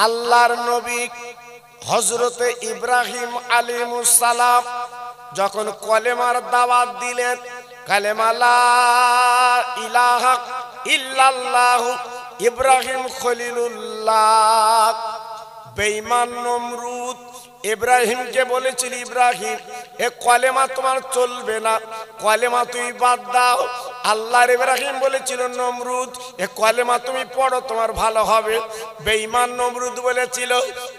আল্লাহর নবী হযরতে ইব্রাহিম আলাইহিস সালাম যখন কলেমার দাওয়াত দিলেন, কালেমা লা ইলাহা ইল্লাল্লাহু ইব্রাহিম খলিলুল্লাহ, বেঈমান নমরুদ ইব্রাহিমকে বলেছিল, ইব্রাহিম এ কলেমা তোমার চলবে না, কলেমা তুই বাদ দাও। আল্লাহর ইব্রাহিম বলেছিল, নমরুদ এ কলেমা তুমি পড়ো, তোমার ভালো হবে। বেঈমান নমরুদ বলেছিল,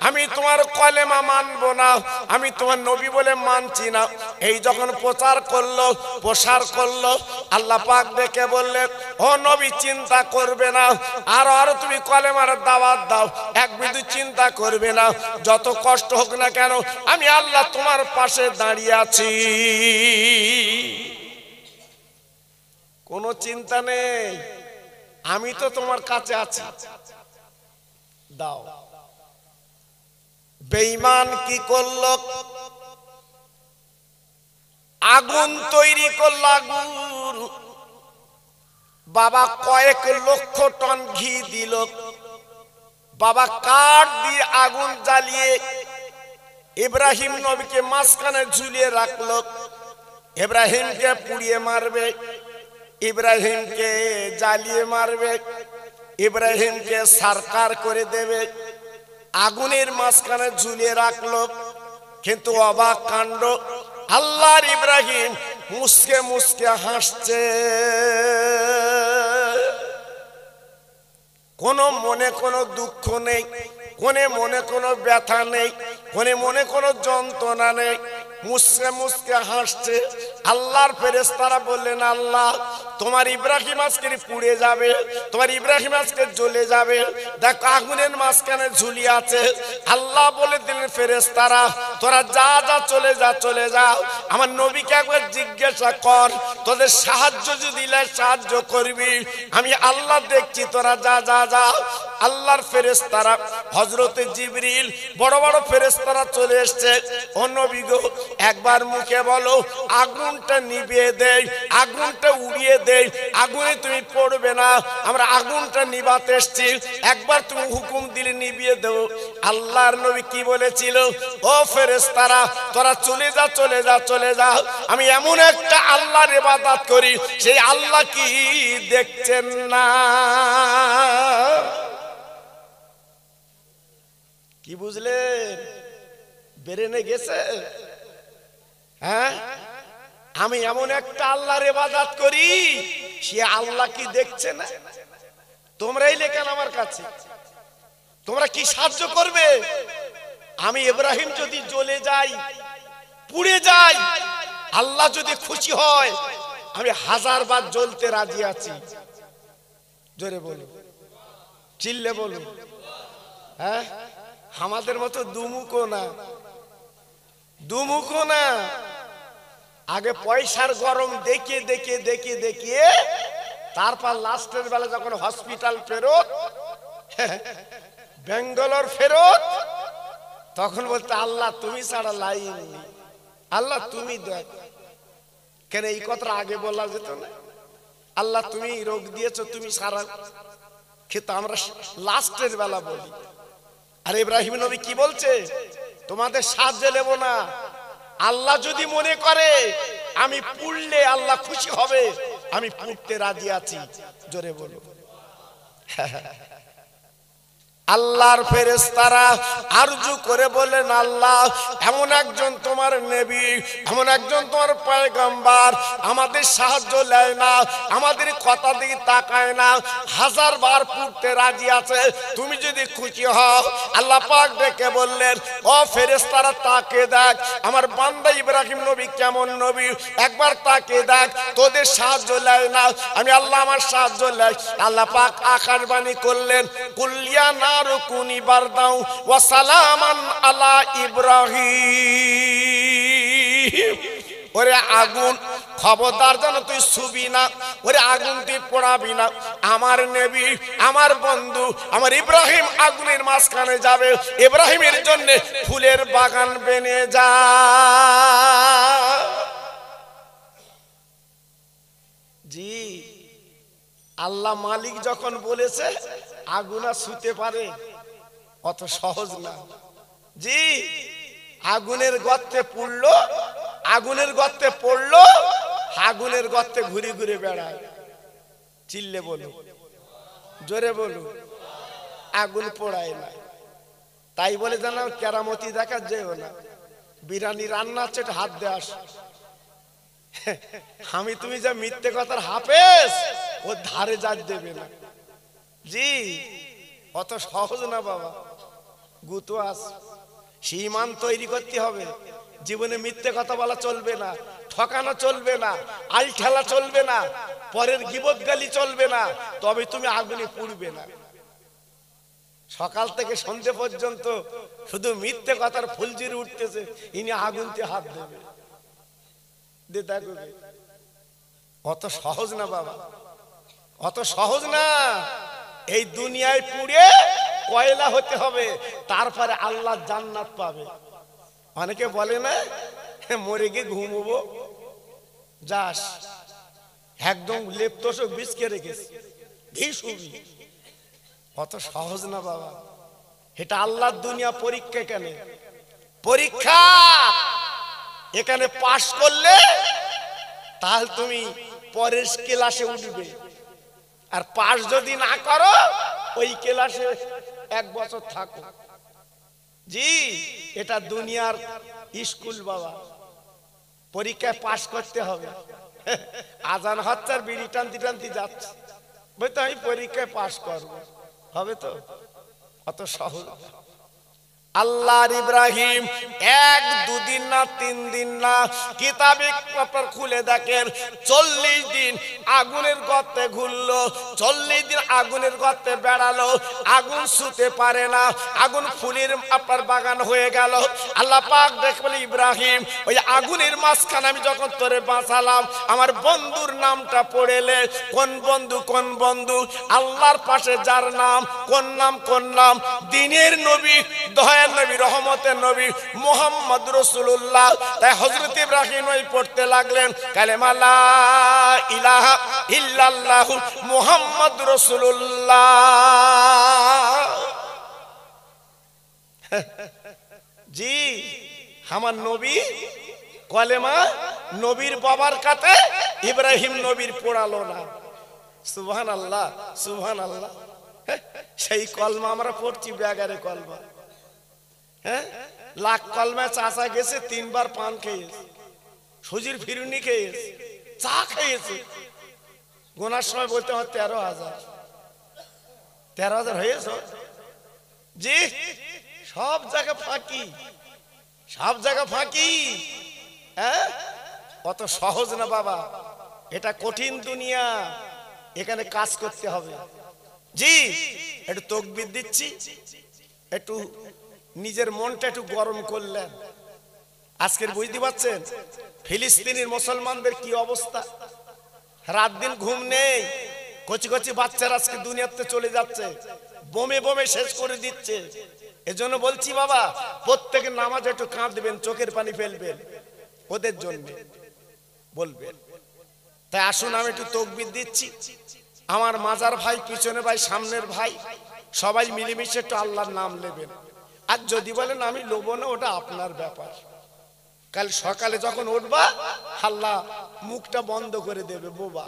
আমি তোমার কলেমা মানবো না, আমি তোমার নবী বলে মানছি না। এই যখন প্রচার করলো, প্রসার করলো, আল্লাহ পাক ডেকে বললেন, ও নবী চিন্তা করবে না, আরো তুমি কলেমার দাওয়াত দাও, এক বিন্দু চিন্তা করবে না, যত কষ্ট হোক না কেন আমি আল্লাহ তোমার পাশে দাঁড়িয়ে আছি, কোনো চিন্তা নেই, আমি তো তোমার কাছে আছি, দাও। বেঈমান কি করলো? আগুন তৈরি করলো, আগুন। বাবা কয়েক লক্ষ টন ঘি দিল, বাবা কাঠ দিয়ে আগুন জ্বালিয়ে ইব্রাহিম নবীকে মাঝখানে ঝুলিয়ে রাখলো। ইব্রাহিমকে পুড়িয়ে মারবে, ইব্রাহিমকে জ্বালিয়ে মারবে, ইব্রাহিমকে সরকার করে দেবে, আগুনের মাঝখানে ঝুলিয়ে রাখলো। কিন্তু অবাক কাণ্ড, আল্লাহর ইব্রাহিম মুসকে মুসকে হাসছে, কোনো মনে কোনো দুঃখ নেই, কোনে মনে কোনো ব্যথা নেই, কোনে মনে কোনো যন্ত্রণা নেই, মুসকে মুসকে হাসছে। আল্লাহর ফেরেশতারা বললেন, আল্লাহ তোমার ইব্রাহিম আজকে পুড়ে যাবে, তোমার ইব্রাহিম আজকে জ্বলে যাবে, দেখো আগুনের মাঝখানে ঝুলিয়ে আছে। আল্লাহ বলে দিলেন, ফেরেশতারা তোরা যা যা চলে যা, চলে যাও, আমার নবীকে একবার জিজ্ঞাসা কর, তোদের সাহায্য যদি দিলে সাহায্য করবি, আমি আল্লাহ দেখছি, তোরা যা যা যা। আল্লাহর ফেরেশতারা হযরতে জিবরিল বড় বড় ফেরেশতারা চলে এসেছে, ও নবী গো একবার মুখে বলো, আগুনটা নিভিয়ে দেই, আগুনটা উড়িয়ে দেই, আগুনে তুমি পড়বে না, আমরা আগুনটা নিভাতে এসেছি, একবার তুমি হুকুম দিলে নিভিয়ে দেও। আল্লাহর নবী কি বলেছিল? ও ফেরেশতারা তোরা চলে যা, চলে যা, চলে যা, আমি এমন একটা আল্লাহর ইবাদত করি, সেই আল্লাহ কি দেখছেন না? কি বুঝলেন? বেরেনে গেছে? হ্যাঁ, আমি এমন একটা আল্লাহর ইবাদত করি, সে আল্লাহ কি দেখছে না? তোমরা এলে কেন আমার কাছে? তোমরা কি সাহায্য করবে? আমি ইব্রাহিম যদি জ্বলে যাই, পুড়ে যাই, আল্লাহ যদি খুশি হয়, আমি 1000 বার জ্বলতে রাজি আছি। জোরে বলো, চিল্লে বলো। হ্যাঁ, আমাদের মতো দুমুখো না, দুমুখো না। আগে পয়সার গরম দেখিয়ে দেখিয়ে দেখিয়ে দেখিয়ে তারপর লাস্টের বেলা যখন হসপিটাল ফেরত, বেঙ্গালোর ফেরত, তখন বলতে আল্লাহ তুমি ছাড়া লাইন নেই, আল্লাহ তুমি দেখ। কেন এই কথাটা আগে বলা যেত না? আল্লাহ তুমি রোগ দিয়েছো, তুমি সারা খেতে, আমরা লাস্টের বেলা বলি। আর ইব্রাহিম নবী কি বলছে? তোমাদের সাহায্য নেব না, আল্লাহ যদি মনে করে আমি পুড়লে আল্লাহ খুশি হবে, আমি পুড়তে রাজি আছি। জোরে বলো। আল্লাহর ফেরেশতারা আরজু করে বলেন, আল্লাহ এমন একজন তোমার নবী, এমন একজন তোমার পয়গম্বর আমাদের সাহায্য নেয় না, আমাদের কথা দিকে তাকায় না, 1000 বার পুড়তে রাজি আছে, তুমি যদি খুশি হও। আল্লাহ পাক ডেকে বললেন, ও ফেরেশতারা তাকে দেখ, আমার বান্দা ইব্রাহিম নবী কেমন নবী, একবার তাকে দেখ, তোদের সাহায্য নেয় না, আমি আল্লাহ আমার সাহায্য নেয়। আল্লাহ পাক আকাশবাণী করলেন, কুলিয়া না রুকুনি বারদাও ওয়া সালামান আলা ইব্রাহিম। ওরে আগুন, খবরদার যেন তুই ছুবি না, ওরে আগুন তুই পোড়াবি না, আমার নবী, আমার বন্ধু, আমার ইব্রাহিম আগুনের মাঝখানে যাবে, ইব্রাহিমের জন্য ফুলের বাগান বেনে যা। জি, আল্লাহ মালিক যখন বলেছে আগুন আর ছুতে পারে? অত সহজ না জি। আগুনের গর্তে পড়লো, আগুনের গর্তে পড়লো, আগুনের গর্তে ঘুরে ঘুরে বেড়ায়। চিল্লে বলো, জোরে বলো, আগুন পোড়ায় না। তাই বলে জানা কেরামতি দেখা যেও না। বিরিয়ানি রান্না হচ্ছে হাত দিয়ে আস। আমি তুমি যা মিথ্যে কথার হাফেজ, ও ধারে যা দেবে না জি। অত সহজ না বাবা। গুতো আস, সীমান তৈরি করতে হবে। জীবনে মিথ্যে কথা বলা চলবে না, ঠকানো চলবে না, আল ঠেলা চলবে না, পরের গিবত গালি চলবে না, তবে তুমি আগুনে পুড়বে না। সকাল থেকে সন্ধে পর্যন্ত শুধু মিথ্যে কথার ফুলঝুরি উঠতেছে, ইনি আগুনতে হাত দেবে। অত সহজ না বাবা, অত সহজ না। এই দুনিয়ায় পুড়ে কয়লা হতে হবে, তারপরে আল্লাহ জান্নাত পাবে। অনেকে বলে না মরে গিয়ে ঘুমবো, যাস একদম লেপতোষক বিছকে রেখেছে, অত সহজ না বাবা। এটা আল্লাহর দুনিয়া। পরীক্ষা কেন? পরীক্ষা এখানে পাশ করলে তাহলে তুমি পরের ক্লাসে উঠবে, আর পাশ যদি না করো ওই ক্লাসে 1 বছর থাকো জি। এটা দুনিয়ার স্কুল বাবা। পরীক্ষায় পাশ করতে হবে। আজান হচ্ছে আর বিড়ি টানতে টানতে যাচ্ছে, বলতো আমি পরীক্ষায় পাশ করবো, হবে তো? অত সহজ। আল্লাহর ইব্রাহিম 1 2 দিন না 3 দিন না, কিতাবে খুলে দেখেন 40 দিন আগুনের গর্তে ঘুরলো, 40 দিন আগুনের গর্তে বেড়ালো, আগুন ছুতে পারে না, আগুন ফুলের আপনার বাগান হয়ে গেল। আল্লাহ পাক দেখে বলে, ইব্রাহিম ওই আগুনের মাঝখানে আমি যখন তোরে বাঁচালাম, আমার বন্ধুর নামটা পড়েলে। কোন বন্ধু? কোন বন্ধু? আল্লাহর পাশে যার নাম, কোন নাম? কোন নাম? দিনের নবী, দয়ার নবী, রহমতের নবী মুহাম্মদ রাসূলুল্লাহ। তাই হযরত ইব্রাহিম ওই পড়তে লাগলেন কালেমা লা ইলাহা ইল্লাল্লাহু মুহাম্মদ রাসূলুল্লাহ জি। আমার নবী কলেমা নবীর বাবার কাছে ইব্রাহিম নবীর পড়ালো না। সুবহানাল্লাহ, সুবহানাল্লাহ। সেই কলমা আমরা পড়ছি, ব্যাগারে কলমা। হ্যাঁ, লাখ কলমা চাচা গেছে 3 বার পান খেয়েছে, সুজির ফিরুনি খেয়েছে, চা খেয়েছে। গোনার সময় বলতে হয় 13,000। 13,000 হয়েছে জি। সব জায়গা ফাঁকি, সব জায়গা ফাঁকি। হ্যাঁ, অত সহজ না বাবা। এটা কঠিন দুনিয়া, এখানে কাজ করতে হবে জি। একটু তাকবীর দিচ্ছি, একটু নিজের মনটা একটু গরম করলেন। আজকের বুঝতে পারছেন ফিলিস্তিনের মুসলমানদের কি অবস্থা? রাত দিন ঘুম নেই। কচি কচি বাচ্চারা আজকে দুনিয়াতে চলে যাচ্ছে, বোমে বোমে শেষ করে দিচ্ছে। এজন্য বলছি বাবা, প্রত্যেকে নামাজ একটু কাঁদবেন, চোখের পানি ফেলবেন, ওদের জন্য বলবেন। তাই আসুন আমি একটু তাকবীর দিচ্ছি। আমার মাজার ভাই, পিছনে ভাই, সামনের ভাই, সবাই মিলেমিশে একটু আল্লাহর নাম নেবেন। আর যদি বলেন আমি লোবো না, ওটা আপনার ব্যাপার। কাল সকালে যখন উঠবা আল্লাহ মুখটা বন্ধ করে দেবে। বোবা,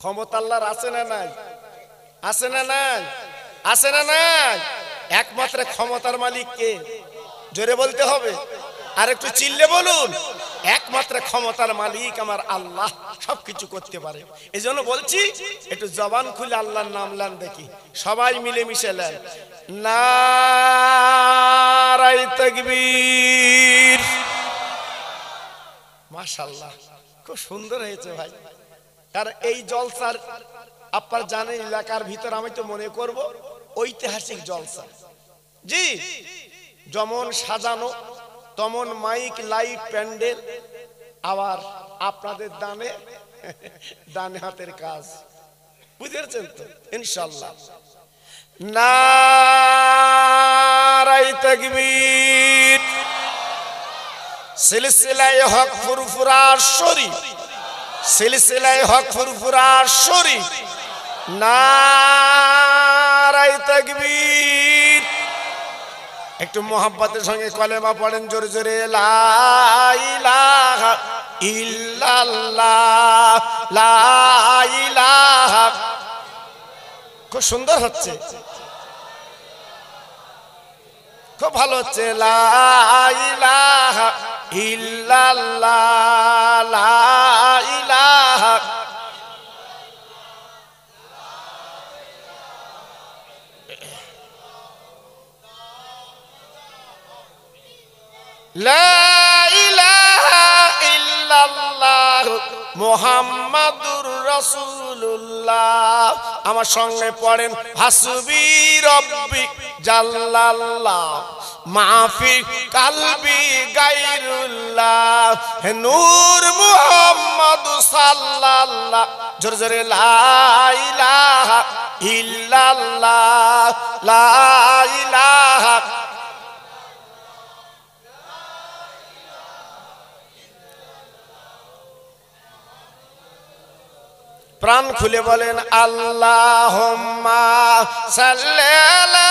ক্ষমতা আল্লাহর আছে না নাই? আছে না নাই? আছে না নাই? একমাত্র ক্ষমতার মালিক কে? জোরে বলতে হবে, আর একটু চিল্লে বলুন। একমাত্র ক্ষমতার মালিক আমার আল্লাহ, সবকিছু করতে পারে। এই জন্য বলছি একটু জবান খুলে আল্লাহর নাম নেন দেখি, সবাই মিলে মিশে নেন। নারায়ে তাকবীর। মাশাআল্লাহ, খুব সুন্দর হয়েছে ভাই। কারণ এই জলসার আপনার জানেন এলাকার ভিতর আমি তো মনে করব ঐতিহাসিক জলসা জি। যেমন সাজানো তেমন মাইক, লাইট, প্যান্ডেল, আবার আপনাদের দানে ডানে হাতের কাজ। বুঝেছেন তো ইনশাআল্লাহ। নারায়ে তাকবীর। সিলসিলায়ে হক ফুরফুরা শরীফ, সিলসিলায়ে হক ফুরফুরা শরীফ। নারায়ে তাকবীর। একটু মোহাব্বতের সঙ্গে কলেমা পড়েন জোরে জোরে, লা ইলাহা ইল্লাল্লাহ, লা ইলাহা। খুব সুন্দর হচ্ছে, খুব ভালো হচ্ছে। লা ইলাহা ইল্লাল্লাহ, লা ইলাহা। লা ইলাহা ইল্লাল্লাহ মুহাম্মাদুর রাসূলুল্লাহ। আমার সঙ্গে পড়েন, হাসবি রব্বি জাল্লাল্লাহ মাফি কালবি গায়রুল্লাহ, নূর মুহাম্মদ সাল্লাল্লাহ। জোরে জোরে, লা ইলাহা ইল্লাল্লাহ, লা ইলাহা। প্রাণ খুলে বলেন, আল্লাহুম্মা সাল্লি আলা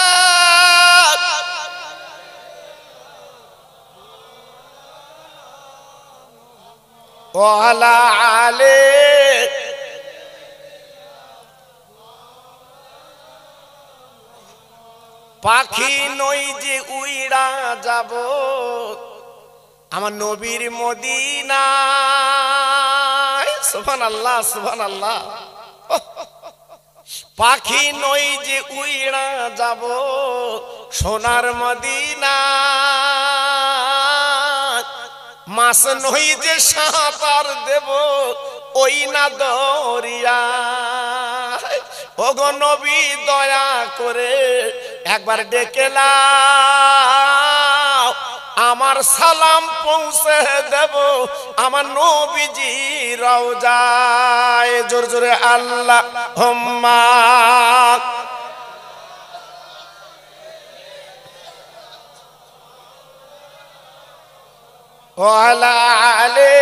ওয়া আলা আলি। পাখি নই যে উইড়া যাব আমার নবীর মদিনায়। সুবহানাল্লাহ, সুবহানাল্লাহ। পাখি নই যে উইড়া যাব সোনার মদিনায়, মাছ নই যে সাঁতার দেব ওই না দরিয়ায়। ওগো নবী দয়া করে একবার ডেকে নাও, আমার সালাম পৌঁছে দেব আমার নবীজি রওজায়। জোর জোরে, আল্লাহুম্মা ওয়া আলা আলি।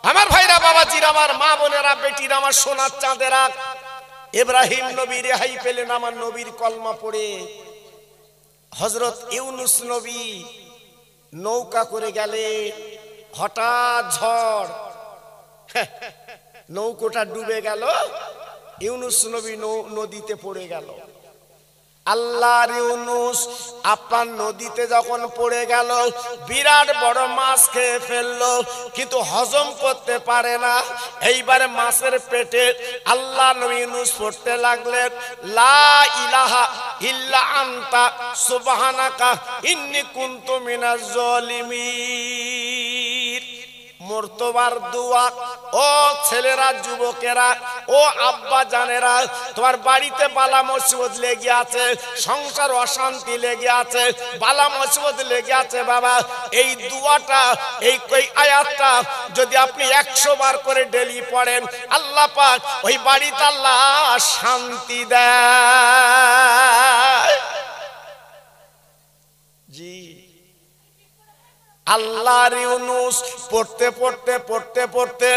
আমার ভাইরা, বাবাজিরা, আমার মা বোনেরা, বেটিরা, আমার সোনার চাঁদেরা, ইব্রাহিম নবী রেহাই পেলেন আমার নবীর কলমা পড়ে। হযরত ইউনুস নবী নৌকা করে গেলে, হঠাৎ ঝড়, নৌকাটা ডুবে গেল, ইউনুস নবী নদীতে পড়ে গেল। আল্লাহর ইউনুস আপনার নদীতে যখন পড়ে গেল, বিরাট বড় মাছ খেয়ে ফেললো, কিন্তু হজম করতে পারে না। এইবারে মাছের পেটে আল্লাহ নবী ইউনুস পড়তে লাগলেন, লা ইলাহা ইল্লা আনতা সুবহানাকা ইন্নী কুনতু মিনাজ জালিমিন। মর্তবার দোয়া। ও ছেলেরা, যুবকেরা, ও আব্বা জানেরা, তোমার বাড়িতে বালা মুসিবত লেগে আছে, সংসার অশান্তি লেগে আছে, বালা মুসিবত লেগে আছে বাবা, এই দোয়াটা, এই আয়াতটা যদি আপনি 100 বার করে ডেলি পড়েন, আল্লাহ পাক ওই বাড়িতে আল্লাহ শান্তি দেয়। জি, আল্লাহর ইউনুস পড়তে পড়তে পড়তে পড়তে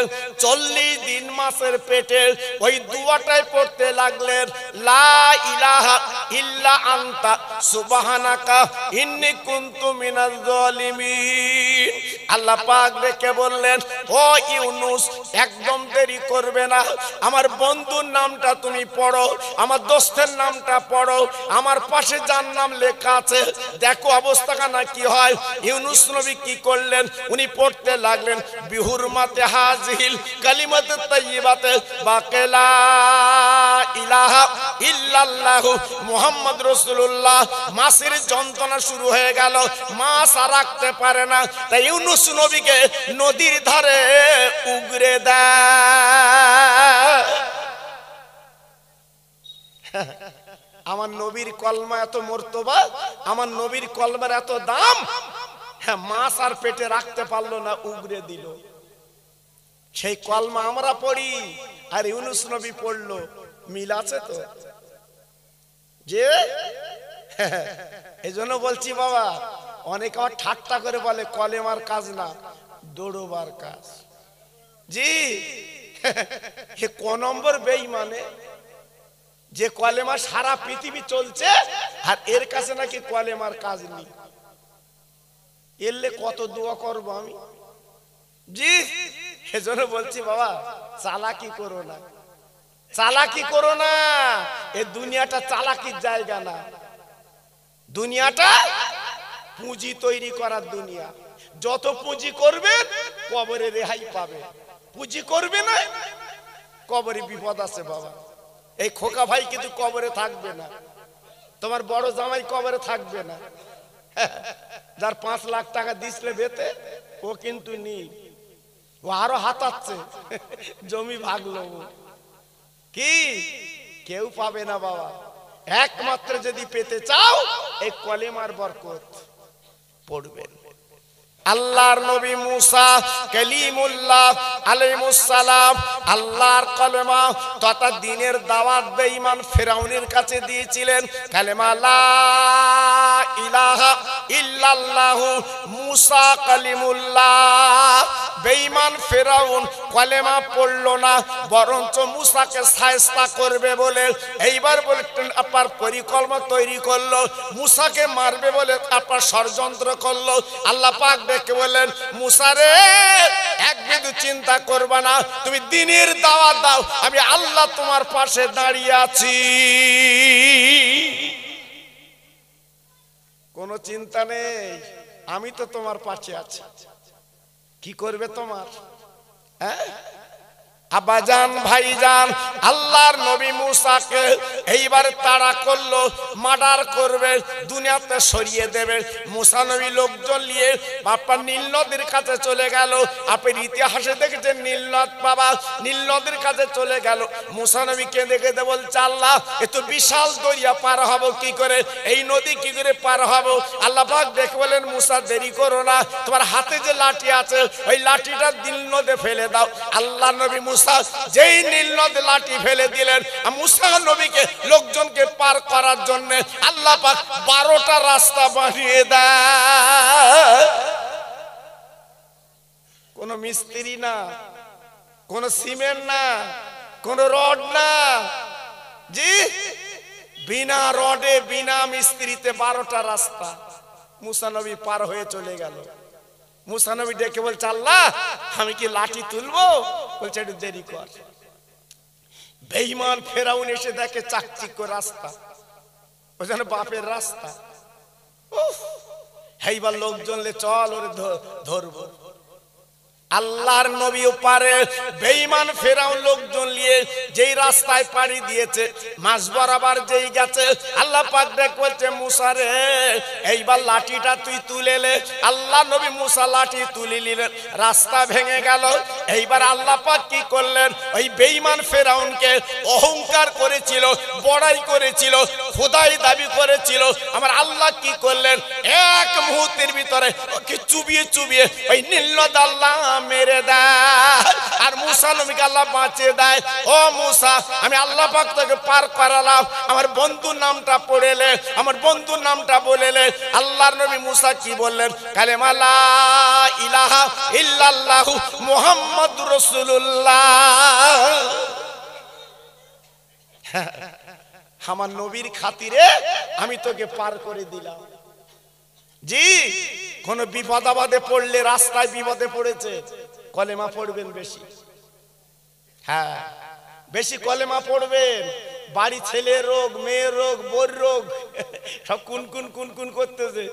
40 দিন মাছের পেটে ওই দুয়াটাই পড়তে লাগলেন, লা ইলাহা ইল্লা আনতা সুবহানাকা ইন্নী কুনতু মিনাজ জালিমিন। আল্লাহ পাক ডেকে বললেন, ও ইউনুস, একদম দেরি করবে না, আমার বন্ধুর নামটা তুমি পড়ো, আমার দোস্তের নামটা পড়ো, আমার পাশে যার নাম লেখা আছে দেখো অবস্থাখানা কি হয়। ইউনুস নবী কি করলেন, উনি পড়তে লাগলেন, বিহুরমাতে হাজিল কালিমাতে তাইয়্যিবাতে বাকিলা ইলাহা ইল্লাল্লাহু মুহাম্মদ রাসূলুল্লাহ। মাছের যন্ত্রণা শুরু হয়ে গেল, মাছ আর রাখতে পারে না, তাই ইউনুস নবীকে নদীর ধারে উগরে দেয়। আমার নবীর কলমা এত মর্তবা, আমার নবীর কলমার এত দাম, হ্যাঁ, মাছ আর পেটে রাখতে পারলো না, উগরে দিল। সেই কলমা আমরা পড়ি আর ইউনুস নবী পড়লো, মিল আছে তো? যে এই জন্য বলছি বাবা, অনেকে আমার ঠাট্টা করে বলে কলেমার কাজ না, দৌড়বার কাজ। জি, ক নম্বর বেঈমানে যে কলেমা সারা পৃথিবী চলছে, আর এর কাছে নাকি কলেমার কাজ নেই। এলে কত দোয়া করবো আমি। জি, এজন্য বলছি বাবা, চালাকি করো না, চালাকি করো না। এ দুনিয়াটা চালাকির জায়গা না, দুনিয়াটা পুঁজি তৈরি করার দুনিয়া। যত পুঁজি করবে কবরে রেহাই পাবে, পুঁজি করবে না কবরে বিপদ আছে বাবা। এই খোকা ভাই কিন্তু কবরে থাকবে না, তোমার বড় জামাই কবরে থাকবে না। যার 5 লাখ টাকা দিছিলে বেতে, ও কিন্তু নেই, ও আরো হাতাচ্ছে, জমি ভাগলো। কি কেউ পাবে না বাবা। একমাত্র যদি পেতে চাও এই কলেমার বরকত পড়বেন। আল্লাহর নবী মুসা কালিমুল্লাহ আলাইহিস সালাম আল্লাহর কলেমা তথা দ্বীনের দাওয়াত বেঈমান ফিরাউনের কাছে দিয়েছিলেন। কালেমা লা ইলাহা ইল্লাল্লাহ মুসা কালিমুল্লাহ। বেঈমান ফিরাউন কলেমা পড়লো না, বরঞ্চ মুসাকে শায়েস্তা করবে বলে এইবার বলতেন আপনার পরিকল্পনা তৈরি করলো, মুসাকে মারবে বলে আপনার ষড়যন্ত্র করলো। আল্লাহ পাক ডেকে বলেন, মুসা রে এক বিন্দু চিন্তা করবা না, তুমি দ্বীনের দাওয়াত দাও, আমি আল্লাহ তোমার পাশে দাঁড়িয়ে আছি। কোনো চিন্তা নেই, আমি তো তোমার পাশে আছি। কি করবে তোমার? আব্বাজান ভাইজান, আল্লাহর নবী মুসাকে এইবার তাড়া করলো, মার্ডার করবে, দুনিয়াতে সরিয়ে দেবে। মুসা নবী লোকজন নিয়ে আপনার নীল নদীর কাছে চলে গেল। আপনি ইতিহাসে দেখেছেন নীল নদ বাবা, নীল নদীর কাছে চলে গেল। মুসা নবী কেঁদে কেঁদে বলছে, আল্লাহ এত বিশাল দরিয়া পার হব কি করে, এই নদী কি করে পার হব? আল্লাহ পাক দেখে বলেন, মুসা দেরি করো না, তোমার হাতে যে লাঠি আছে ওই লাঠিটা নীল নদে ফেলে দাও। আল্লাহ নবী মুসা যেই নীল নদে লাঠি ফেলে দিলেন, মুসা নবীকে লোকজনকে পার করার জন্য আল্লাহ পাক 12টা রাস্তা বানিয়ে দেয়। কোন মিস্ত্রি না, কোন সিমেন্ট না, কোন রড না, জি বিনা রডে বিনা মিস্ত্রিতে 12টা রাস্তা মুসা নবী পার হয়ে চলে গেল। মুসা নবী ডেকে বলছে, আল্লাহ আমি কি লাঠি তুলবো? বলছে একটু দেরি কর। বেঈমান ফেরাউন এসে দেখে চাকচিক্য রাস্তা, ও যেন বাপের রাস্তা। এইবার লোকজন চল ওরে ধরবো। আল্লাহর নবী পারে, বেঈমান ফেরাউন লোকজন নিয়ে যেই রাস্তায় পাড়ি দিয়েছে, মাঝ বরাবর যেই গেছে, আল্লাহ পাক ডেকে বলছে, মুসা রে এইবার লাঠিটা তুই তুলে লে। আল্লাহ নবী মুসা লাঠি তুলে নিলেন, রাস্তা ভেঙে গেল। এইবার আল্লাহ পাক কি করলেন, ওই বেঈমান ফেরাউনকে অহংকার করেছিল, বড়াই করেছিল, খোদাই দাবি করেছিল, আমার আল্লাহ কি করলেন, এক মুহূর্তের ভিতরে ওকে চুবিয়ে চুবিয়ে ওই নীল নদ আল্লাহ মেরে দেয়, আর মুসা নবীকে আল্লাহ বাঁচিয়ে দেয়। ও মুসা, আমি আল্লাহ পাক তোকে পার করালাম, আমার বন্ধুর নামটা পড়েলে, আমার বন্ধুর নামটা বলেলে। আল্লাহর নবী মুসা কি বললেন, কালেমা লা ইলাহা ইল্লাল্লাহু মুহাম্মাদুর রাসূলুল্লাহ। আমার নবীর খাতিরে আমি তোকে পার করে দিলাম। জি, কোন বিপদ আপদে পড়লে, রাস্তায় বিপদে পড়েছে, কলেমা পড়বেন বেশি। হ্যাঁ, বেশি কলেমা পড়বেন। বাড়ি ছেলের রোগ, মেয়ের রোগ, বোর রোগ সব কুন কুন কুন কুন করতেছে,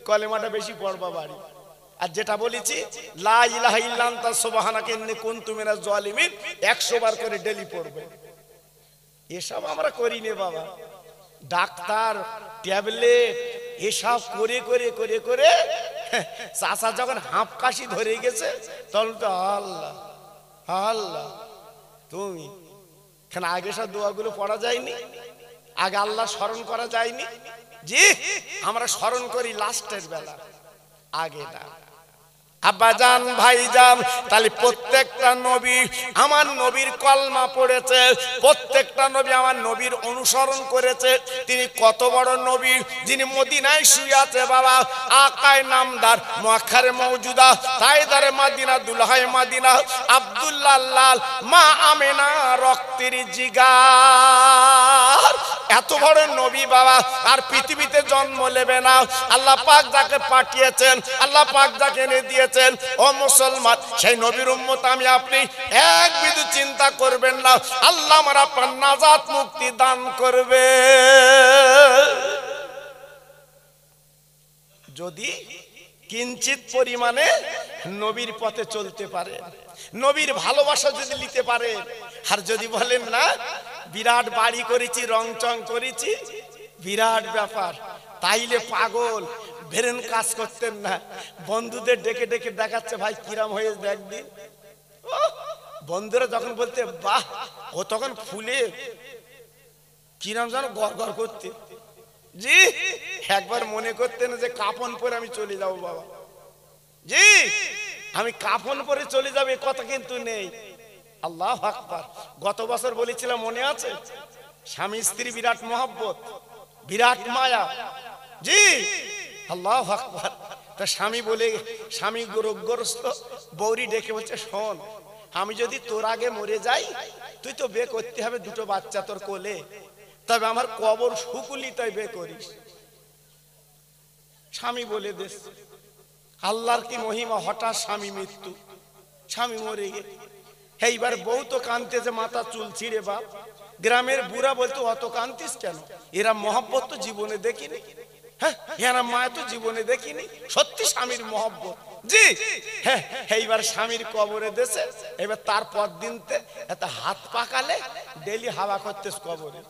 কলেমাটা বেশি পড়বা বাড়ি। আর যেটা বলেছি লা ইলাহা ইল্লা আনতা সুবহানাকা ইন্নী কুনতু মিনাজ জালিমিন 100 বার করে ডেলি পড়বে। এসব আমরা করি নে বাবা, ডাক্তার ট্যাবলেট এসব করে করে করে করে চাচা যখন হাঁপ কাশি ধরে গেছে, তখন তো আল্লাহ আল্লাহ তুমি কেন, আগে সব দোয়াগুলো পড়া যায়নি, আগে আল্লাহ স্মরণ করা যায়নি। জি, আমরা স্মরণ করি লাস্টের বেলা, আগে না। আব্বাজান ভাইজান, তাহলে প্রত্যেকটা নবী আমার নবীর কলমা পড়েছে, প্রত্যেকটা নবী আমার নবীর অনুসরণ করেছে। তিনি কত বড় নবী, যিনি মদিনায় শুয়ে আছে বাবা, আকায় নামদার মুআক্খারে মওজুদা তাইদারে মাদিনা দুলহায়ে মাদিনা আব্দুল্লাহ লাল মা আমেনা রক্তের জিগার। আমার এত বড় নবী বাবা আর পৃথিবীতে জন্ম নেবে না। আল্লাহ পাক যাকে পাঠিয়েছেন, আল্লাহ পাক যাকে এনে দিয়েছেন, ও মুসলমান, সেই নবীর উম্মত আমি আপনি এক বিন্দু চিন্তা করবেন না, আল্লাহ আমার আপনার নাজাত মুক্তি দান করবে যদি কিঞ্চিত পরিমাণে নবীর পথে চলতে পারে, নবীর ভালোবাসা যদি নিতে পারে। আর যদি বলেন না বিরাট বাড়ি করেছি, রং চং করেছি, বিরাট ব্যাপার, তাইলে পাগল, ব্রেন কাজ করতেন না। বন্ধুদের ডেকে ডেকে দেখাচ্ছে, ভাই কিরাম হয়ে দেখদিন। বন্ধুরা যখন বলতে বাহ, ও তখন ফুলে কিরাম যেন গড় গড় করতে। জি, একবার মনে করতেন যে কাফন পরে আমি চলে যাব বাবা, জি আমি কাফন পরে চলে যাবে, কথা কিন্তু নেই। আল্লাহু আকবার। গত বছর বলেছিলাম মনে আছে, স্বামী স্ত্রী বিরাট মহব্বত, বিরাট মায়া। জি আল্লাহু আকবার। তা স্বামী বলে, স্বামী রোগগ্রস্ত, বৌরি ডেকে বলছে, শোন আমি যদি তোর আগে মরে যাই, তুই তো বিয়ে করতে হবে, দুটো বাচ্চা তোর কোলে, তবে আমার কবর শুকুলি তাই বিয়ে করিস। স্বামী বলে দেশ, আল্লাহর কি মহিমা, হঠাৎ স্বামী মৃত্যু, স্বামী মরে গেল। এইবার বউ তো কাঁদতেছে, মাথা চুল ছিঁড়ে। বাপ গ্রামের বুড়া বলতো, অত কাঁদতিস কেন, এরা মহব্বত তো জীবনে দেখিনি, হ্যাঁ এরা মায়া তো জীবনে দেখিনি, সত্যি স্বামীর মহব্বত। জি হ্যাঁ, এইবার স্বামীর কবরে দেশে। এবার তারপর দিনতে এত হাত পাকালে ডেলি হাওয়া করতেস কবরে।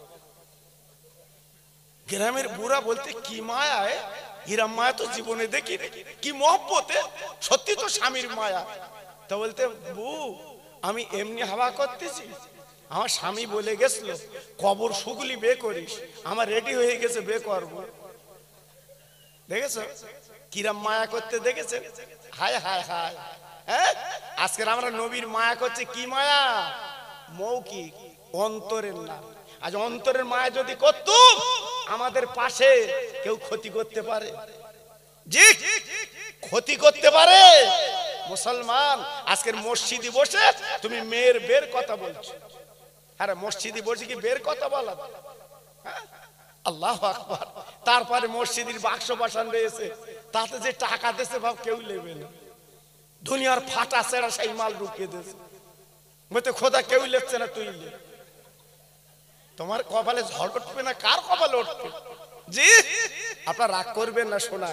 গ্রামের বুড়া বলতে, কি মায়া, এরা মায়া তো জীবনে দেখিনি, কি মহব্বতে, সত্যি তো স্বামীর মায়া। তা বলতে, বউ আমি এমনি হাওয়া করতেছি, আমার স্বামী বলে গেছিল কবর শুকুলি বে করিস, আমার রেডি হয়ে গেছে, বে করবো। দেখেছো কিরাম মায়া করতে, দেখেছে? হায় হায় হায়। হ্যাঁ, আজকের আমরা নবীর মায়া করছে, কি মায়া, মৌখিক, অন্তরের না। আজ অন্তরের মায়া যদি করতুম, আমাদের পাশে কেউ ক্ষতি করতে পারে, জি ক্ষতি করতে পারে। মুসলমান আজকের মসজিদে বসে তুমি মেয়ের বের কথা বলছো, আরে মসজিদে বসে কি বের কথা বলা? আল্লাহু আকবার। তারপরে মসজিদের বাক্স বসান রয়েছে, তাতে যে টাকা দিয়েছে ভাব কেউ নেবে না, দুনিয়ার ফাটা সেরা সেই মাল ঢুকিয়ে দিয়েছে, বলতে খোদা কেউ লেখছে না, তুই লে। তোমার কপালে ঝড় উঠবে না, কার কপালে উঠবে? জি আপনার রাগ করবেন না, শোনা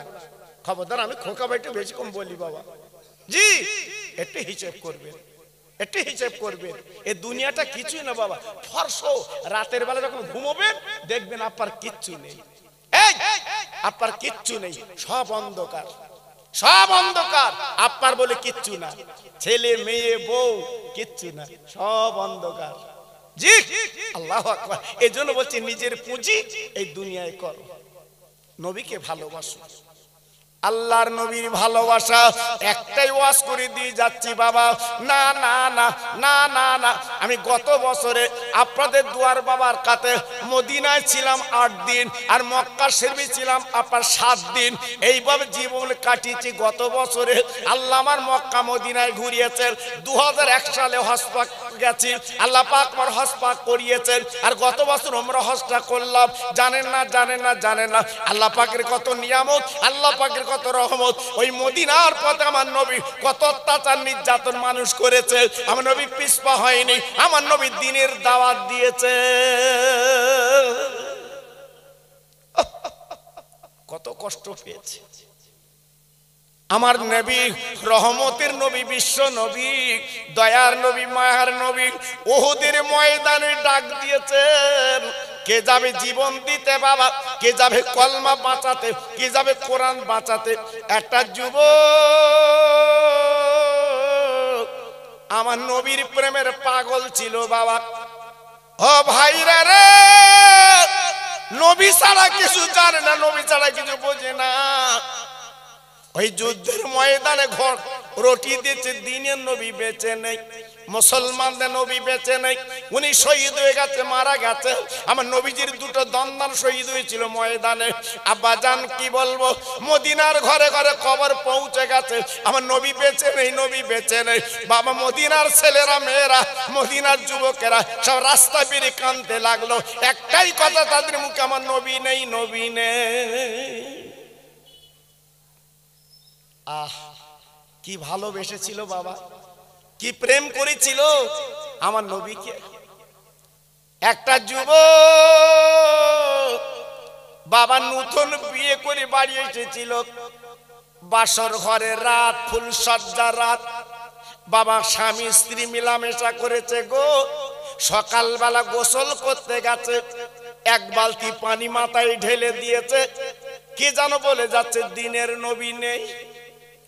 খবরদার, আমি খোকা ভাইটা বেশি কম বলি বাবা, জি একটু হিসেব করবেন, একটু হিসেব করবেন। এই দুনিয়াটা কিছুই না বাবা, ফর্স। রাতের বেলা যখন ঘুমোবেন দেখবেন আপনার কিচ্ছু নেই, আপনার কিচ্ছু নেই, সব অন্ধকার, সব অন্ধকার, আপনার বলে কিচ্ছু না, ছেলে মেয়ে বউ কিচ্ছু না, সব অন্ধকার। জি আল্লাহু আকবার। এই জন্য বলছি নিজের পুঁজি এই দুনিয়ায় করো, নবীকে ভালোবাসো। আল্লাহর নবীর ভালোবাসা একটাই ওয়াজ করে দিয়ে যাচ্ছি বাবা, না না না না না না। আমি গত বছরে আপনাদের দুয়ার বাবার কাছে মদিনায় ছিলাম 8 দিন, আর মক্কা শরীফে ছিলাম আপনার 7 দিন। এইভাবে জীবন কাটিয়েছি। গত বছরে আল্লাহ আমার মক্কা মদিনায় ঘুরিয়েছেন। 2001 সালে হজ পাক গেছি, আল্লাহ পাক আমার হজ পাক করিয়েছেন। আর গত বছর উমরা হজটা করলাম। জানেন না জানেন না জানেন না আল্লাহ পাকের কত নিয়ামত, আল্লাহ পাকের কত রহমত। ওই মদিনার পথে আমার নবী কত অত্যাচার নির্যাতন মানুষ করেছে, আমার নবী পিছপা হয়নি, আমার নবী দ্বীনের দাওয়াত দিয়েছে। কত কষ্ট পেয়েছে আমার নবী, রহমতের নবী, বিশ্ব নবী, দয়ার নবী, মায়ার নবী। উহুদের ময়দানে ডাক দিয়েছেন, কে যাবে জীবন দিতে বাবা, কে যাবে কলমা বাঁচাতে, কে যাবে কোরআন বাঁচাতে। একটা যুবক আমার নবীর প্রেমের পাগল ছিল বাবা। ও ভাইরা রে, নবী ছাড়া কিছু জানে না, নবী ছাড়া কিছু বোঝে না। ওই যুদ্ধের ময়দানে ঘর রুটি দিয়েছে, দিনের নবী বেঁচে নেই। মুসলমানদের নবী বেঁচে নেই, উনি শহীদ হয়ে গেছে, মারা গেছে। আমার নবীজির দুটো দন্দান শহীদ হয়েছিল ময়দানে। আব্বাজান কি বলবো, মদিনার ঘরে ঘরে খবর পৌঁছে গেছে আমার নবী বেঁচে নেই, নবী বেঁচে নেই। বাবা, মদিনার ছেলেরা মেয়েরা, মদিনার যুবকেরা সব রাস্তা বেরিয়ে কাঁদতে লাগলো, একটাই কথা তাদের মুখে, আমার নবী নেই, নবী নেই। আহ, কি ভালোবেসেছিল বাবা, কি প্রেম করেছিল আমার নবীকে। একটা যুবক বাবা নতুন বিয়ে করে বাড়ি এসেছিল, বাসর ঘরের রাত, ফুল সজ্জার রাত। বাবা স্বামী স্ত্রী মিলামেশা করেছে গো। সকালবেলা গোসল করতে গেছে, এক বালতি পানি মাথায় ঢেলে দিয়েছে, কি জানো বলে যাচ্ছে দিনের নবী নেই।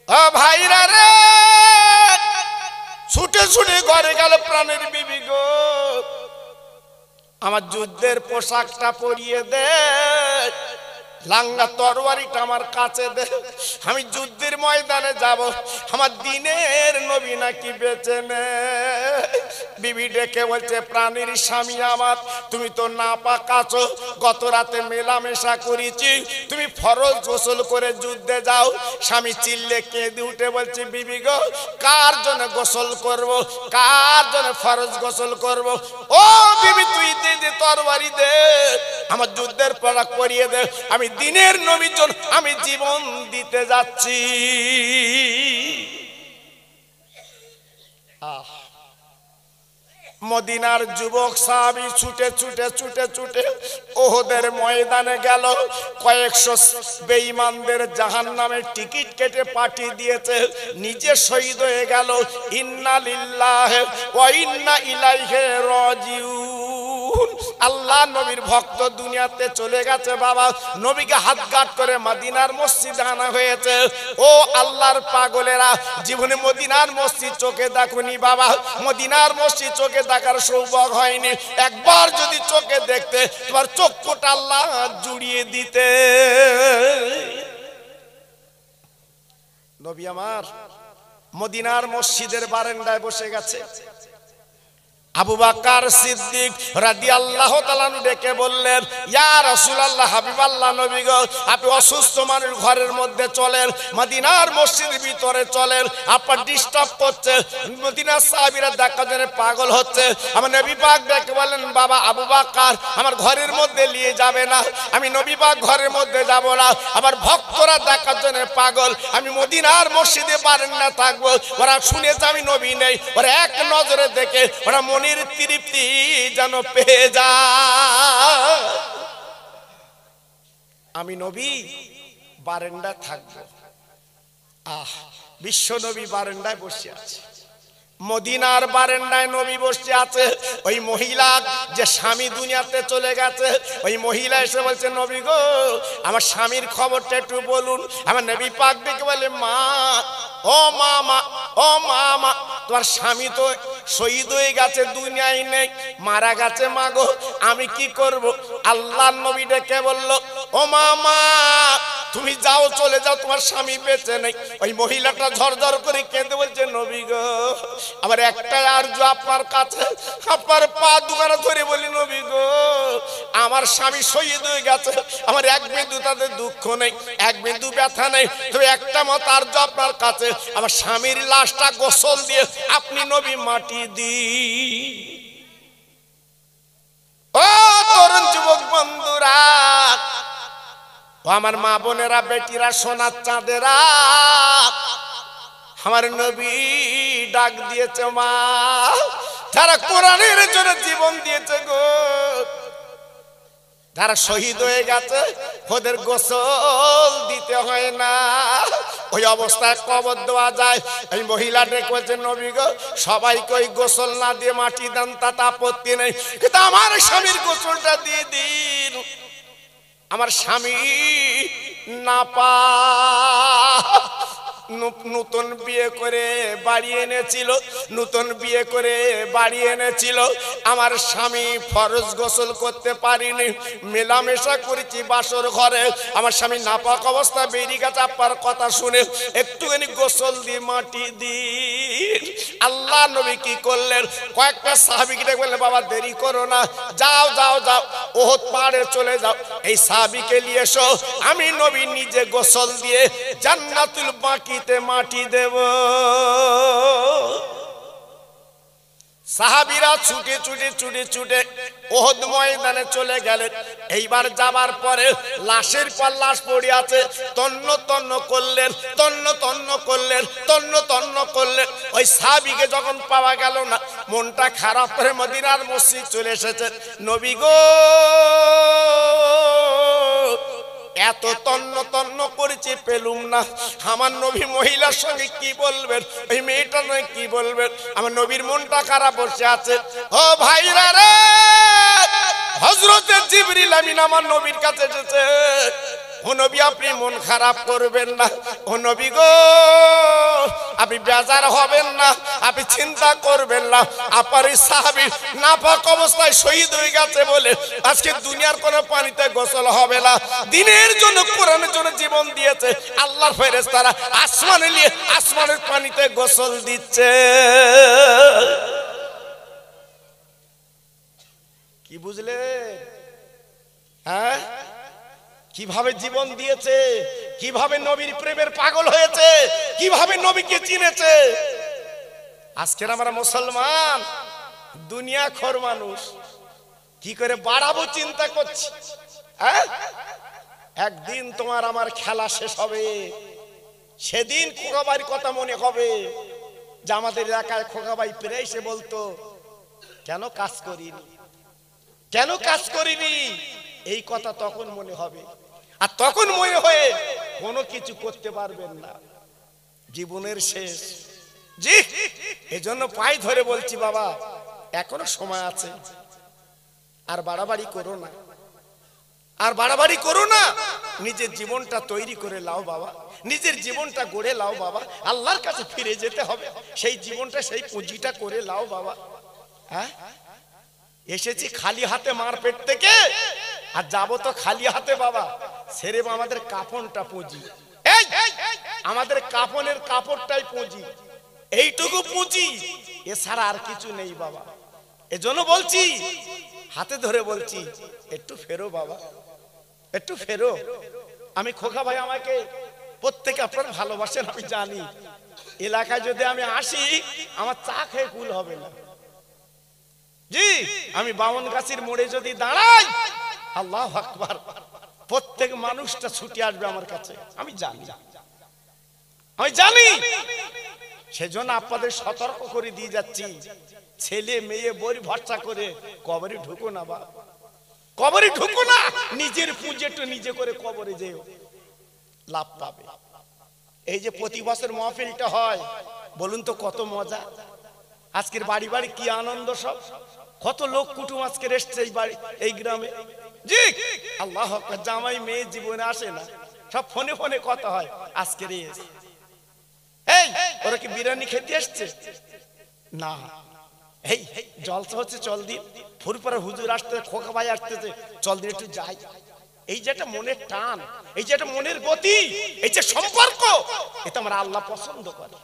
ও ভাইরা রে, ছুটে ছুটে ঘরে গেল প্রাণের বিবি গো, আমার যুদ্ধের পোশাকটা পরিয়ে দে, লাঙ্গা তরবারিটা আমার কাছে দে, আমি যুদ্ধের ময়দানে যাব, আমার দিনের নবী নাকি বেঁচে নেই। বিবি ডেকে বলছে, প্রাণীর স্বামী আমার, তুমি তো নাপাক আছো, গত রাতে মেলামেশা করেছি, তুমি ফরজ গোসল করে যুদ্ধে যাও। স্বামী চিল্লে কেঁদে উঠে বলছে, বিবি গো, কার জন্য গোসল করব, কার জন্য ফরজ গোসল করব? ও বিবি, তুই দে দে, তরবারি দে, আমার যুদ্ধের পোশাক পরিয়ে দে, আমি দিনের নবীর জন্য আমি জীবন দিতে যাচ্ছি। মদিনার যুবক সাহাবী ছুটে ছুটে ছুটে ছুটে ওহদের ময়দানে গেল। কয়েকশো বেঈমানদের জাহান্নামের টিকিট কেটে পাঠিয়ে দিয়েছে, নিজে শহীদ হয়ে গেল। ইন্না লিল্লাহি ওয়া ইন্না ইলাইহি রাজিউন। আল্লাহ নবীর ভক্ত দুনিয়াতে চলে গেছে বাবা, নবীকে হাত গাঁট করে মদিনার মসজিদে আনা হয়েছে। ও আল্লাহর পাগলেরা, জীবনে মদিনার মসজিদ চোখে দেখুনি বাবা, মদিনার মসজিদ চোখে দেখার সৌভাগ্য হয়নি। একবার যদি চোখে দেখতে, তোমার চক্ষুটা আল্লাহ জুড়িয়ে দিতে। নবী আমার মদিনার মসজিদের বারান্দায় বসে গেছে। আবু বকর সিদ্দিক রাদিয়াল্লাহু তাআলা আনহু ডেকে বললেন, ইয়া রাসূলুল্লাহ, হাবিবাল্লাহ নবী গো, আপনি অসুস্থ মানুষ ঘরের মধ্যে চলেন, মদিনার মসজিদের ভিতরে চলেন, আপনার ডিস্টার্ব করছে। মদিনার সাহাবীরা দেখা জন্য পাগল হচ্ছে। আমার নবী পাক ডেকে বললেন, বাবা আবু বকর, আমার ঘরের মধ্যে নিয়ে যাবে না, আমি নবী পাক ঘরের মধ্যে যাব না, আমার ভক্তরা দেখার জন্য পাগল, আমি মদিনার মসজিদে বারান্দায় থাকবো, ওরা শুনেছে আমি নবী নেই, ওরা এক নজরে দেখে ওরা মনির তৃপ্তি যেন পেয়ে যায়। আমি নবী বারান্দায় থাকবো। আহ, বিশ্ব নবী বারান্দায় বসে আছে, মদিনার বারান্দায় নবী বসে আছে। ওই মহিলা যে স্বামী দুনিয়াতে চলে গেছে, ওই মহিলা এসে বলছে, নবী গো, আমার স্বামীর খবরটা একটু বলুন। আমার নবী পাক ডেকে বলে, মা, ও মা, ও মা, তোমার স্বামী তো শহীদ হয়ে গেছে, দুনিয়ায় নেই, মারা গেছে মা গো, আমি কি করব? আল্লাহর নবী ডেকে বলল, ও মা, তুমি যাও, চলে যাও, তোমার স্বামী বেঁচে নেই। ওই মহিলাটা ঝরঝর করে কেঁদে বলছে, নবী গো, আমার একটাই আরজু আপনার কাছে, আপনার পা দুখানা ধরে বলি, নবী গো, আমার স্বামী শহীদ হয়ে গেছে, আমার এক বিন্দু তাদের দুঃখ নেই, এক বিন্দু ব্যথা নেই, তবে একটা মত আরজু আপনার কাছে, আমার স্বামীর লাশটা গোসল দিয়ে আপনি নবী মাটি দিন। ও তরুণ যুবক বন্ধুরা, ও আমার মা বোনেরা, বেটিরা, সোনার চাঁদেরা, আমার নবী ডাক দিয়েছে মা, যারা কোরআনের জন্য জীবন দিয়েছে গো, যারা শহীদ হয়ে গেছে, ওদের গোসল দিতে হয় না, ওই অবস্থায় কবর দেওয়া যায়। এই মহিলা ডেকে বলছে, নবী গো, সবাইকে ওই গোসল না দিয়ে মাটি দেন, তাতে আপত্তি নেই, কিন্তু আমার স্বামীর গোসলটা দিয়ে দিন, আমার স্বামী না পা। নতুন বিয়ে করে বাড়ি এনেছিল, নতুন বিয়ে করে বাড়ি এনেছিল। আমার স্বামী ফরজ গোসল করতে পারিনি, মেলামেশা করেছি বাসর ঘরে। আমার স্বামী নাপাক অবস্থা বেরিয়ে গেছে, আপনার কথা শুনে একটুখানি গোসল দিয়ে মাটি দিন। আল্লাহ নবী কি করলেন, কয়েকটা সাহাবীকে ডেকে বললেন, বাবা দেরি করো না, যাও যাও যাও ওহদ পাহাড়ে চলে যাও, এই সাহাবীকে নিয়ে এসো, আমি নবী নিজে গোসল দিয়ে জান্নাতুল বাকিতে মাটি দেব। সাহাবীরা ছুটে ছুটে ছুটে ছুটে ওহদ ময়দানে চলে গেলেন। এইবার যাবার পরে লাশের পর লাশ পড়ে আছে, তন্ন তন্ন করলেন, তন্ন তন্ন করলেন, তন্ন তন্ন করলেন। ওই সাহাবীকে যখন পাওয়া গেল না, মনটা খারাপ করে মদিনার মসজিদ চলে এসেছে। নবী গো, এত তন্ন তন্ন করেছি পেলুম না, আমার নবী মহিলার সঙ্গে কি বলবেন, ওই মেয়েটা নয় কি বলবেন, আমার নবীর মনটা খারাপ বসে আছে। ও ভাইরা রে, হযরতে জিবরিল আমিন আমার নবীর কাছে এসেছে। ও নবী আপনি মন খারাপ করবেন না, ও নবী গো আপনি বেজার হবেন না, আপনি চিন্তা করবেন না, আপনার এই সাহাবী নাপাক অবস্থায় শহীদ হয়ে গেছে বলে আজকে দুনিয়ার কোনো পানিতে গোসল হবে না। দিনের জন্য কোরআনের জন্য জীবন দিয়েছে, আল্লাহর ফেরেশতারা আসমানে নিয়ে আসমানের পানিতে গোসল দিচ্ছে। কি বুঝলে? হ্যাঁ, কিভাবে জীবন দিয়েছে, কিভাবে নবীর প্রেমের পাগল হয়েছে, কিভাবে নবীকে চিনেছে। আজকের আমরা মুসলমান দুনিয়া খোর মানুষ, কি করে বাড়াবো চিন্তা করছি। একদিন তোমার আমার খেলা শেষ হবে, সেদিন খোকাবাইর কথা মনে হবে যে আমাদের এলাকায় খোকাবাই প্রায় এসে বলতো, কেন কাজ করিনি, কেন কাজ করিনি, এই কথা তখন মনে হবে। আর তখন মনে হয়ে কোনো কিছু করতে পারবেন না, জীবনের শেষ। জি, এজন্য পায়ে ধরে বলছি বাবা, এখনো সময় আছে, আর বাড়াবাড়ি করো না, আর বাড়াবাড়ি করো না, নিজের জীবনটা তৈরি করে লাও বাবা, নিজের জীবনটা গড়ে লাও বাবা। আল্লাহর কাছে ফিরে যেতে হবে, সেই জীবনটা সেই পুঁজিটা করে লাও বাবা। হ্যাঁ, এসেছি খালি হাতে মার পেট থেকে, আর যাবো তো খালি হাতে বাবা। সেরে আমাদের কাফনটা পুঁজি, আমাদের কাফনের কাপড়টাই পুঁজি, এইটুকু পুঁজি, এছাড়া আর কিছু নেই বাবা। এজন্য বলছি, হাতে ধরে বলছি, একটু ফেরো বাবা, একটু ফেরো। আমি খোকা ভাই, আমাকে প্রত্যেকে আপনারা ভালোবাসেন আমি জানি, এলাকায় যদি আমি আসি আমার চা খেয়ে কুল হবে না। জি, আমি বামন গাছির মোড়ে যদি দাঁড়াই, আল্লাহু আকবার, প্রত্যেক মানুষটা ছুটে আসবে আমার কাছে, আমি জানি, আমি জানি। সেজন্য আপনাদের সতর্ক করে দিয়ে যাচ্ছি, ছেলে মেয়ে বই ভরসা করে কবরে ঢুকো না বা, কবরে ঢুকো না, নিজের পুঁজি একটু নিজে করে কবরে যেও, লাভ পাবে। এই যে প্রতি বছর মাহফিলটা হয়, বলুন তো কত মজা। আজকের বাড়ি বাড়ি কি আনন্দ, সব কত লোক কুটুম আজকে এসছে এই বাড়ি, এই গ্রামে। জি, আল্লাহ আকবার। জামাই মেয়ে জীবনে আসে না, সব ফোনে ফোনে কথা হয়। আজকের এই ওরা কি বিরিয়ানি খেতে আসছে না, এই জলসা হচ্ছে, চল দিন। ফুরপুরা হুজুর আসতে, খোকা ভাই আসতেছে, চল দিন একটু যাই। এই যে একটা মনের টান, এই যে একটা মনের গতি, এই যে সম্পর্ক, এটা আমরা আল্লাহ পছন্দ করে,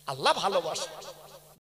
আল্লাহ ভালোবাসে।